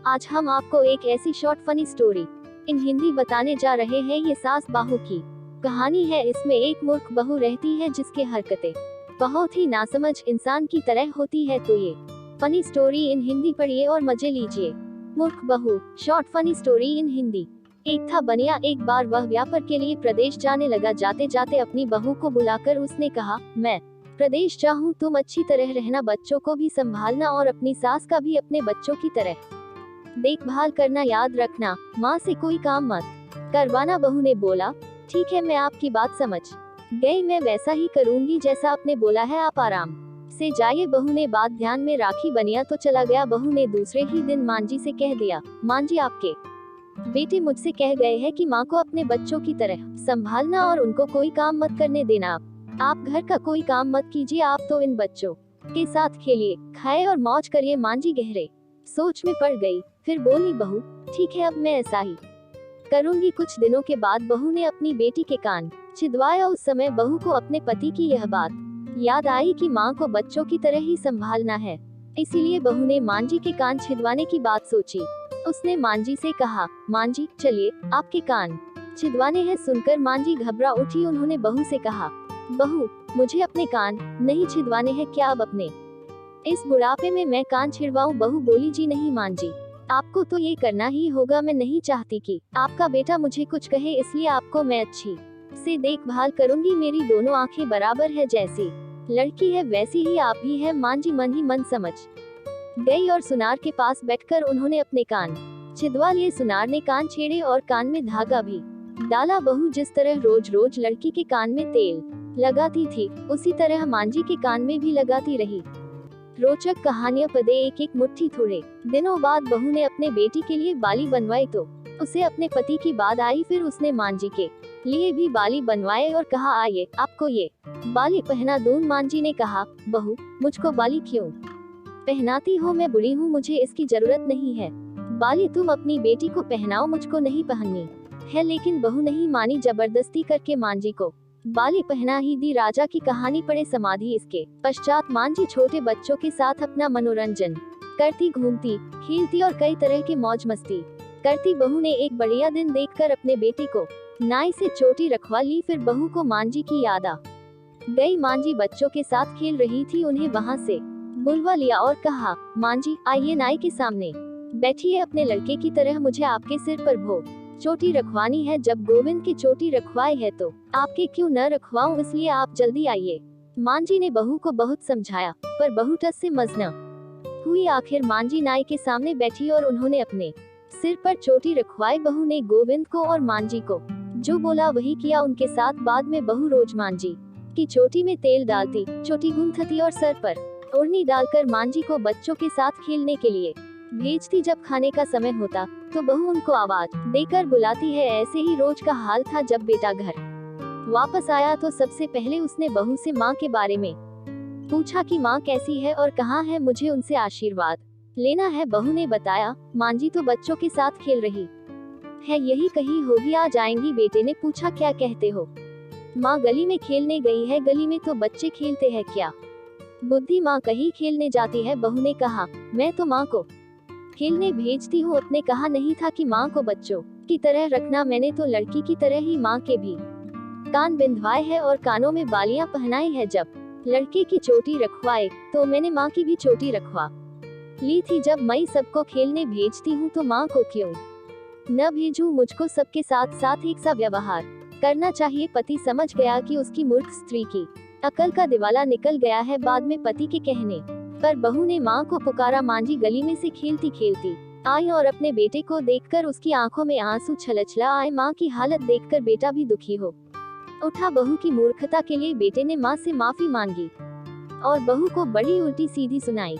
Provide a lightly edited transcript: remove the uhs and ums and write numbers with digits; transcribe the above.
आज हम आपको एक ऐसी short funny story in Hindi बताने जा रहे हैं। ये सास बहू की कहानी है। इसमें एक मूर्ख बहू रहती है जिसकी हरकतें बहुत ही नासमझ इंसान की तरह होती है। तो ये फनी स्टोरी इन हिंदी पढ़िए और मजे लीजिए। मूर्ख बहू, short funny story in Hindi. एक था बनिया, एक बार वह व्यापार के लिए प्रदेश जाने लगा। जाते जाते अपनी बहू को बुलाकर उसने कहा, मैं प्रदेश जाऊं, तुम अच्छी तरह रहना, बच्चों को भी संभालना और अपनी सास का भी अपने बच्चों की तरह देखभाल करना, याद रखना, माँ से कोई काम मत करवाना। बहू ने बोला, ठीक है, मैं आपकी बात समझ गई, मैं वैसा ही करूंगी जैसा आपने बोला है, आप आराम से जाइए। बहू ने बात ध्यान में राखी, बनिया तो चला गया। बहू ने दूसरे ही दिन मांझी से कह दिया, मांझी, आपके बेटे मुझसे कह गए हैं कि माँ को अपने बच्चों की तरह संभालना और उनको कोई काम मत करने देना। आप घर का कोई काम मत कीजिए, आप तो इन बच्चों के साथ खेलिए, खाए और मौज करिए। मांझी गहरे सोच में पड़ गई। फिर बोली बहू, ठीक है, अब मैं ऐसा ही करूंगी। कुछ दिनों के बाद बहू ने अपनी बेटी के कान छिदवाया। उस समय बहू को अपने पति की यह बात याद आई कि माँ को बच्चों की तरह ही संभालना है। इसीलिए बहू ने मांझी के कान छिदवाने की बात सोची। उसने मांझी से कहा, मांझी, चलिए, आपके कान छिदवाने हैं। सुनकर मांझी घबरा उठी। उन्होंने बहू से कहा, बहू, मुझे अपने कान नहीं छिदवाने हैं, क्या अब अपने इस बुढ़ापे में मैं कान छिड़वाऊं? बहू बोली, जी नहीं मांझी, आपको तो ये करना ही होगा। मैं नहीं चाहती कि आपका बेटा मुझे कुछ कहे, इसलिए आपको मैं अच्छी से देखभाल करूंगी। मेरी दोनों आंखें बराबर है, जैसी लड़की है वैसी ही आप भी है। मांझी मन ही मन समझ गई और सुनार के पास बैठकर उन्होंने अपने कान छिदवा लिए। सुनार ने कान छेड़े और कान में धागा भी डाला। बहू जिस तरह रोज रोज लड़की के कान में तेल लगाती थी, उसी तरह मांझी के कान में भी लगाती रही। रोचक कहानियां पदे एक एक मुट्ठी। थोड़े दिनों बाद बहू ने अपने बेटी के लिए बाली बनवाई तो उसे अपने पति की बात आई। फिर उसने मांझी के लिए भी बाली बनवाए और कहा, आइए, आपको ये बाली पहना दूं। मांझी ने कहा, बहू, मुझको बाली क्यों पहनाती हो? मैं बुढ़ी हूँ, मुझे इसकी जरूरत नहीं है। बाली तुम अपनी बेटी को पहनाओ, मुझको नहीं पहननी है। लेकिन बहू नहीं मानी। जबरदस्ती करके मांझी को बाली पहना ही दी। राजा की कहानी पड़े समाधि। इसके पश्चात मांझी छोटे बच्चों के साथ अपना मनोरंजन करती, घूमती, खेलती और कई तरह की मौज मस्ती करती। बहू ने एक बढ़िया दिन देखकर अपने बेटे को नाई से चोटी रखवा ली। फिर बहू को मांझी की याद आ गई। मांझी बच्चों के साथ खेल रही थी, उन्हें वहां से बुलवा लिया और कहा, मांझी, आइए, नाई के सामने बैठिए, अपने लड़के की तरह मुझे आपके सिर पर भो चोटी रखवानी है। जब गोविंद की चोटी रखवाई है तो आपके क्यों न रखवाऊं, इसलिए आप जल्दी आइए। मांझी ने बहू को बहुत समझाया, पर बहू टस से मस न हुई। आखिर मांझी नाई के सामने बैठी और उन्होंने अपने सिर पर चोटी रखवाई। बहू ने गोविंद को और मांझी को जो बोला वही किया उनके साथ। बाद में बहू रोज मांझी की चोटी में तेल डालती, चोटी गूंथती और सर पर ओढ़नी डालकर मांझी को बच्चों के साथ खेलने के लिए भेजती। जब खाने का समय होता तो बहू उनको आवाज देकर बुलाती है। ऐसे ही रोज का हाल था। जब बेटा घर वापस आया तो सबसे पहले उसने बहू से माँ के बारे में पूछा कि माँ कैसी है और कहाँ है, मुझे उनसे आशीर्वाद लेना है। बहू ने बताया, मांझी तो बच्चों के साथ खेल रही है, यही कहीं होगी, आ जाएंगी। बेटे ने पूछा, क्या कहते हो माँ? गली में खेलने गई है। गली में तो बच्चे खेलते हैं, क्या बुद्धि माँ कहीं खेलने जाती है? बहू ने कहा, मैं तो माँ को खेलने भेजती हूँ, अपने कहा नहीं था कि माँ को बच्चों की तरह रखना। मैंने तो लड़की की तरह ही माँ के भी कान बिंधवाए हैं और कानों में बालियां पहनाई है। जब लड़के की चोटी रखवाए तो मैंने माँ की भी चोटी रखवा ली थी। जब मैं सबको खेलने भेजती हूँ तो माँ को क्यों न भेजूं? मुझको सबके साथ साथ एक सा व्यवहार करना चाहिए। पति समझ गया कि उसकी मूर्ख स्त्री की अकल का दिवाला निकल गया है। बाद में पति के कहने पर बहू ने माँ को पुकारा। मांझी गली में से खेलती खेलती आई और अपने बेटे को देखकर उसकी आंखों में आंसू छलछला आए। माँ की हालत देखकर बेटा भी दुखी हो उठा। बहू की मूर्खता के लिए बेटे ने माँ से माफी मांगी और बहू को बड़ी उल्टी सीधी सुनाई।